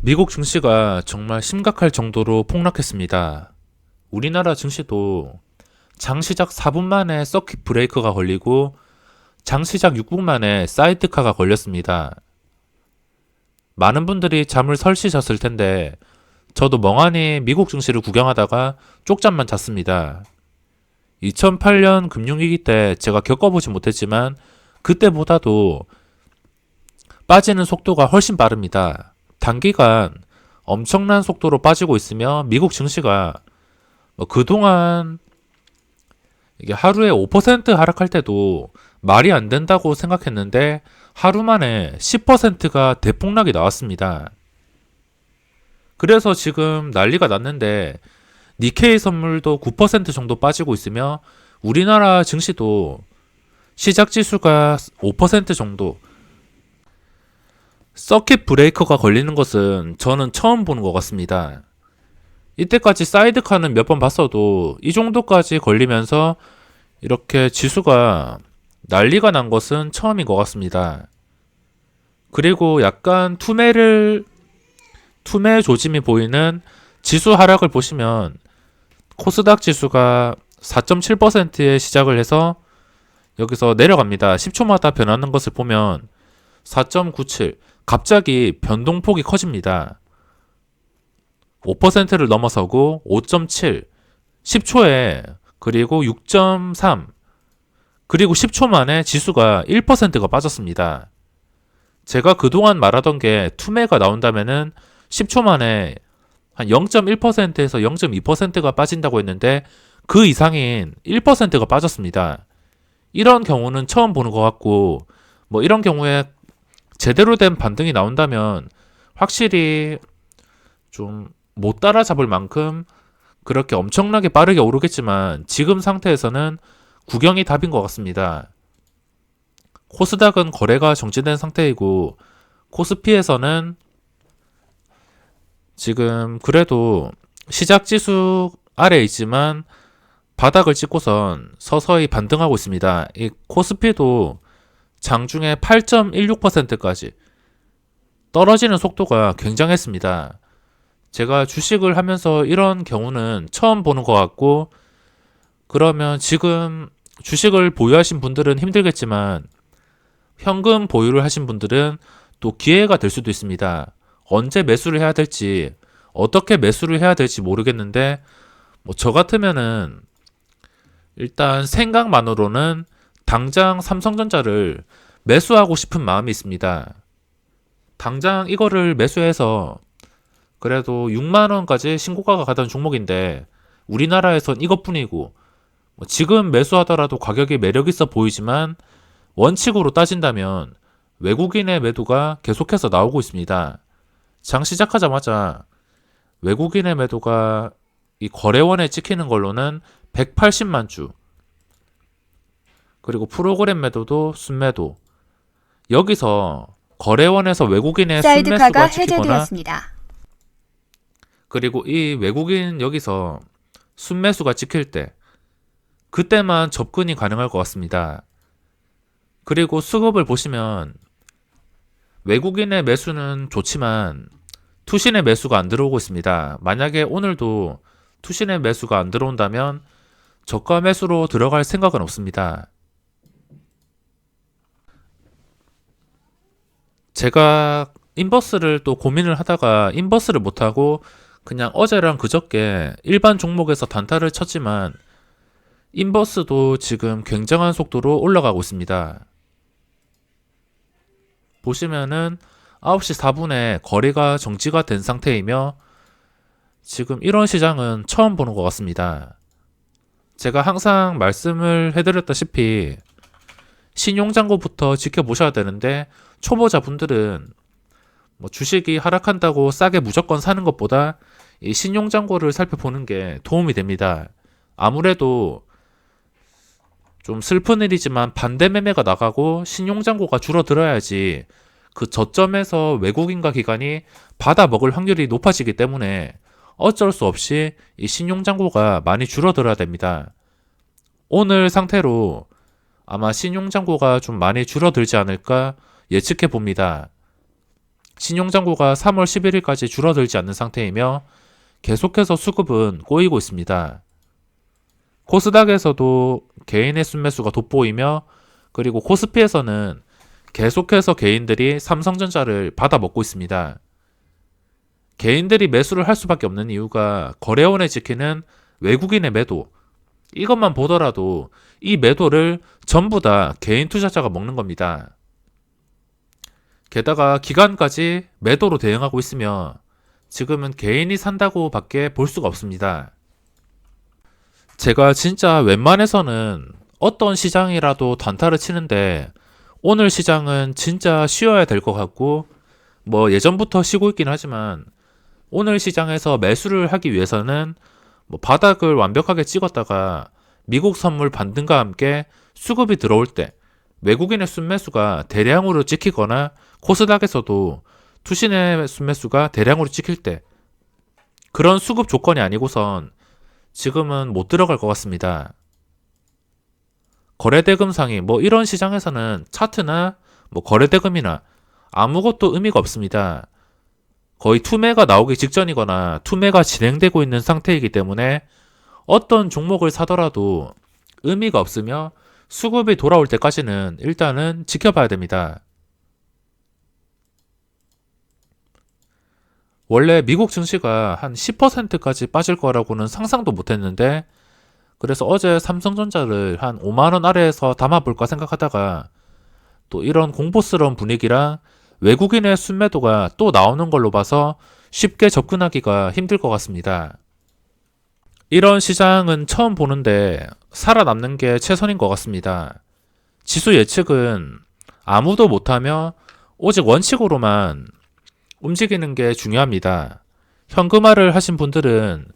미국 증시가 정말 심각할 정도로 폭락했습니다. 우리나라 증시도 장시작 4분 만에 서킷 브레이커가 걸리고 장시작 6분 만에 사이드카가 걸렸습니다. 많은 분들이 잠을 설치셨을 텐데 저도 멍하니 미국 증시를 구경하다가 쪽잠만 잤습니다. 2008년 금융위기 때 제가 겪어보지 못했지만 그때보다도 빠지는 속도가 훨씬 빠릅니다. 단기간 엄청난 속도로 빠지고 있으며 미국 증시가 그동안 이게 하루에 5% 하락할 때도 말이 안 된다고 생각했는데 하루 만에 10%가 대폭락이 나왔습니다. 그래서 지금 난리가 났는데 니케이 선물도 9% 정도 빠지고 있으며 우리나라 증시도 시작 지수가 5% 정도 서킷 브레이커가 걸리는 것은 저는 처음 보는 것 같습니다. 이때까지 사이드카는 몇 번 봤어도 이 정도까지 걸리면서 이렇게 지수가 난리가 난 것은 처음인 것 같습니다. 그리고 약간 투매 조짐이 보이는 지수 하락을 보시면 코스닥 지수가 4.7%에 시작을 해서 여기서 내려갑니다. 10초마다 변하는 것을 보면 4.97 갑자기 변동폭이 커집니다. 5%를 넘어서고 5.7 10초에 그리고 6.3 그리고 10초 만에 지수가 1%가 빠졌습니다. 제가 그동안 말하던 게 투매가 나온다면은 10초 만에 한 0.1%에서 0.2%가 빠진다고 했는데 그 이상인 1%가 빠졌습니다. 이런 경우는 처음 보는 것 같고 이런 경우에 제대로 된 반등이 나온다면 확실히 좀 못 따라잡을 만큼 그렇게 엄청나게 빠르게 오르겠지만 지금 상태에서는 구경이 답인 것 같습니다. 코스닥은 거래가 정지된 상태이고 코스피에서는 지금 그래도 시작 지수 아래에 있지만 바닥을 찍고선 서서히 반등하고 있습니다. 이 코스피도 장중에 8.16%까지 떨어지는 속도가 굉장했습니다. 제가 주식을 하면서 이런 경우는 처음 보는 것 같고 그러면 지금 주식을 보유하신 분들은 힘들겠지만 현금 보유를 하신 분들은 또 기회가 될 수도 있습니다. 언제 매수를 해야 될지 어떻게 매수를 해야 될지 모르겠는데 저 같으면은 일단 생각만으로는 당장 삼성전자를 매수하고 싶은 마음이 있습니다. 당장 이거를 매수해서 그래도 6만원까지 신고가가 가던 종목인데 우리나라에선 이것뿐이고 지금 매수하더라도 가격이 매력있어 보이지만 원칙으로 따진다면 외국인의 매도가 계속해서 나오고 있습니다. 장 시작하자마자 외국인의 매도가 이 거래원에 찍히는 걸로는 180만 주 그리고 프로그램 매도도 순매도 여기서 거래원에서 외국인의 사이드카가 순매수가 찍히거나 해제되었습니다. 그리고 이 외국인 여기서 순매수가 찍힐 때 그때만 접근이 가능할 것 같습니다. 그리고 수급을 보시면 외국인의 매수는 좋지만 투신의 매수가 안 들어오고 있습니다. 만약에 오늘도 투신의 매수가 안 들어온다면 저가 매수로 들어갈 생각은 없습니다. 제가 인버스를 또 고민을 하다가 인버스를 못하고 그냥 어제랑 그저께 일반 종목에서 단타를 쳤지만 인버스도 지금 굉장한 속도로 올라가고 있습니다. 보시면은 9시 4분에 거래가 정지가 된 상태이며 지금 이런 시장은 처음 보는 것 같습니다. 제가 항상 말씀을 해드렸다시피 신용장고부터 지켜보셔야 되는데 초보자분들은 주식이 하락한다고 싸게 무조건 사는 것보다 이 신용장고를 살펴보는 게 도움이 됩니다. 아무래도 좀 슬픈 일이지만 반대 매매가 나가고 신용장고가 줄어들어야지 그 저점에서 외국인과 기관이 받아먹을 확률이 높아지기 때문에 어쩔 수 없이 이 신용장고가 많이 줄어들어야 됩니다. 오늘 상태로 아마 신용장고가 좀 많이 줄어들지 않을까 예측해 봅니다. 신용잔고가 3월 11일까지 줄어들지 않는 상태이며 계속해서 수급은 꼬이고 있습니다. 코스닥에서도 개인의 순매수가 돋보이며 그리고 코스피에서는 계속해서 개인들이 삼성전자를 받아먹고 있습니다. 개인들이 매수를 할 수밖에 없는 이유가 거래원에 찍히는 외국인의 매도, 이것만 보더라도 이 매도를 전부 다 개인 투자자가 먹는 겁니다. 게다가 기관까지 매도로 대응하고 있으며 지금은 개인이 산다고 밖에 볼 수가 없습니다. 제가 진짜 웬만해서는 어떤 시장이라도 단타를 치는데 오늘 시장은 진짜 쉬어야 될 것 같고 뭐 예전부터 쉬고 있긴 하지만 오늘 시장에서 매수를 하기 위해서는 뭐 바닥을 완벽하게 찍었다가 미국 선물 반등과 함께 수급이 들어올 때 외국인의 순매수가 대량으로 찍히거나 코스닥에서도 투신의 순매수가 대량으로 찍힐 때 그런 수급 조건이 아니고선 지금은 못 들어갈 것 같습니다. 거래대금 상이 뭐 이런 시장에서는 차트나 뭐 거래대금이나 아무것도 의미가 없습니다. 거의 투매가 나오기 직전이거나 투매가 진행되고 있는 상태이기 때문에 어떤 종목을 사더라도 의미가 없으며 수급이 돌아올 때까지는 일단은 지켜봐야 됩니다. 원래 미국 증시가 한 10%까지 빠질 거라고는 상상도 못했는데 그래서 어제 삼성전자를 한 5만원 아래에서 담아볼까 생각하다가 또 이런 공포스러운 분위기랑 외국인의 순매도가 또 나오는 걸로 봐서 쉽게 접근하기가 힘들 것 같습니다. 이런 시장은 처음 보는데 살아남는 게 최선인 것 같습니다. 지수 예측은 아무도 못하며 오직 원칙으로만 움직이는 게 중요합니다. 현금화를 하신 분들은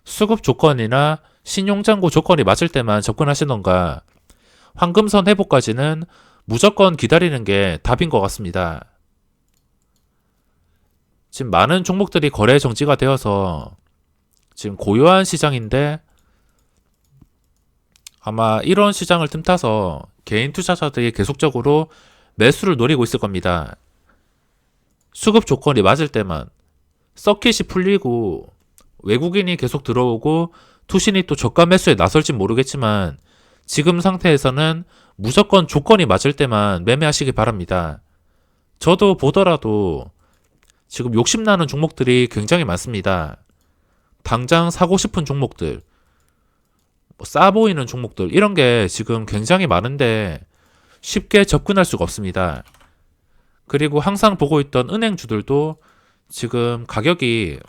수급 조건이나 신용잔고 조건이 맞을 때만 접근하시던가 황금선 회복까지는 무조건 기다리는 게 답인 것 같습니다. 지금 많은 종목들이 거래 정지가 되어서 지금 고요한 시장인데 아마 이런 시장을 틈타서 개인 투자자들이 계속적으로 매수를 노리고 있을 겁니다. 수급 조건이 맞을 때만 서킷이 풀리고 외국인이 계속 들어오고 투신이 또 저가 매수에 나설진 모르겠지만 지금 상태에서는 무조건 조건이 맞을 때만 매매하시기 바랍니다. 저도 보더라도 지금 욕심나는 종목들이 굉장히 많습니다. 당장 사고 싶은 종목들, 싸 보이는 종목들 이런 게 지금 굉장히 많은데 쉽게 접근할 수가 없습니다. 그리고 항상 보고 있던 은행주들도 지금 가격이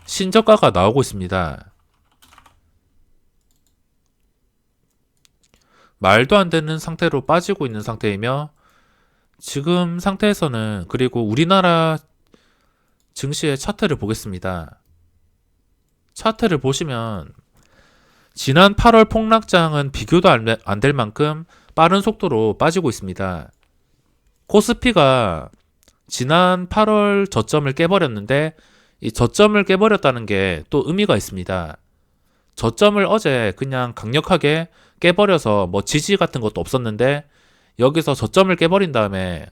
신저가가 나오고 있습니다. 말도 안 되는 상태로 빠지고 있는 상태이며 지금 상태에서는 그리고 우리나라 증시의 차트를 보겠습니다. 차트를 보시면 지난 8월 폭락장은 비교도 안 될 만큼 빠른 속도로 빠지고 있습니다. 코스피가 지난 8월 저점을 깨버렸는데 이 저점을 깨버렸다는 게 또 의미가 있습니다. 저점을 어제 그냥 강력하게 깨버려서 뭐 지지 같은 것도 없었는데 여기서 저점을 깨버린 다음에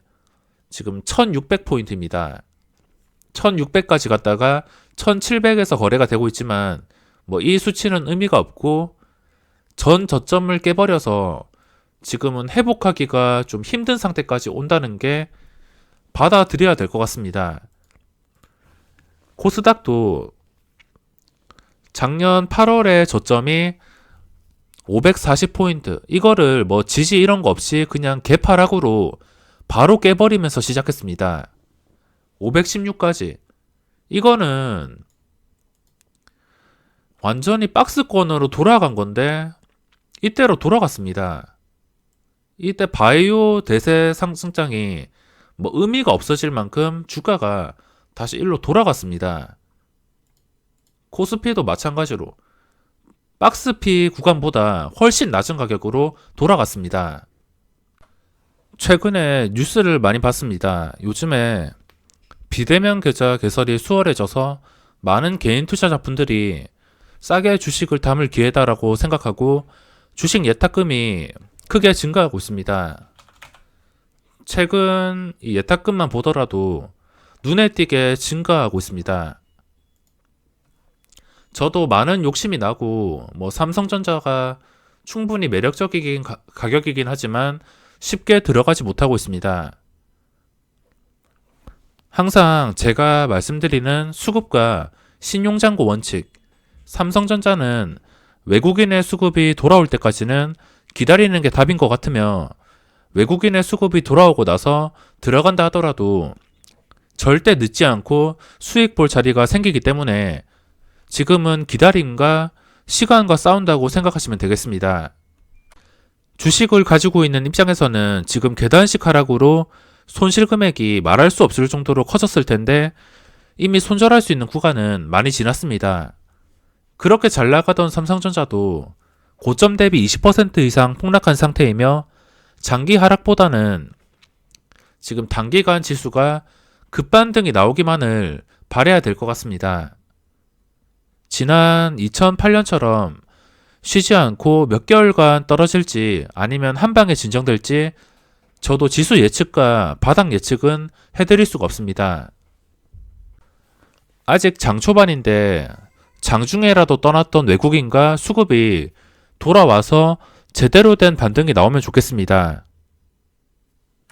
지금 1600포인트입니다. 1600까지 갔다가 1700에서 거래가 되고 있지만 뭐 이 수치는 의미가 없고 전 저점을 깨버려서 지금은 회복하기가 좀 힘든 상태까지 온다는 게 받아들여야 될 것 같습니다. 코스닥도 작년 8월에 저점이 540포인트 이거를 뭐 지지 이런 거 없이 그냥 개파락으로 바로 깨버리면서 시작했습니다. 516까지 이거는 완전히 박스권으로 돌아간 건데 이때로 돌아갔습니다. 이때 바이오 대세 상승장이 뭐 의미가 없어질 만큼 주가가 다시 일로 돌아갔습니다. 코스피도 마찬가지로 박스피 구간보다 훨씬 낮은 가격으로 돌아갔습니다. 최근에 뉴스를 많이 봤습니다. 요즘에 비대면 계좌 개설이 수월해져서 많은 개인 투자자분들이 싸게 주식을 담을 기회다라고 생각하고 주식 예탁금이 크게 증가하고 있습니다. 최근 이 예탁금만 보더라도 눈에 띄게 증가하고 있습니다. 저도 많은 욕심이 나고 삼성전자가 충분히 매력적이긴 가격이긴 하지만 쉽게 들어가지 못하고 있습니다. 항상 제가 말씀드리는 수급과 신용잔고 원칙, 삼성전자는 외국인의 수급이 돌아올 때까지는 기다리는 게 답인 것 같으며 외국인의 수급이 돌아오고 나서 들어간다 하더라도 절대 늦지 않고 수익 볼 자리가 생기기 때문에 지금은 기다림과 시간과 싸운다고 생각하시면 되겠습니다. 주식을 가지고 있는 입장에서는 지금 계단식 하락으로 손실 금액이 말할 수 없을 정도로 커졌을 텐데 이미 손절할 수 있는 구간은 많이 지났습니다. 그렇게 잘 나가던 삼성전자도 고점 대비 20% 이상 폭락한 상태이며 장기 하락보다는 지금 단기간 지수가 급반등이 나오기만을 바라야 될 것 같습니다. 지난 2008년처럼 쉬지 않고 몇 개월간 떨어질지 아니면 한 방에 진정될지 저도 지수 예측과 바닥 예측은 해드릴 수가 없습니다. 아직 장 초반인데 장중에라도 떠났던 외국인과 수급이 돌아와서 제대로 된 반등이 나오면 좋겠습니다.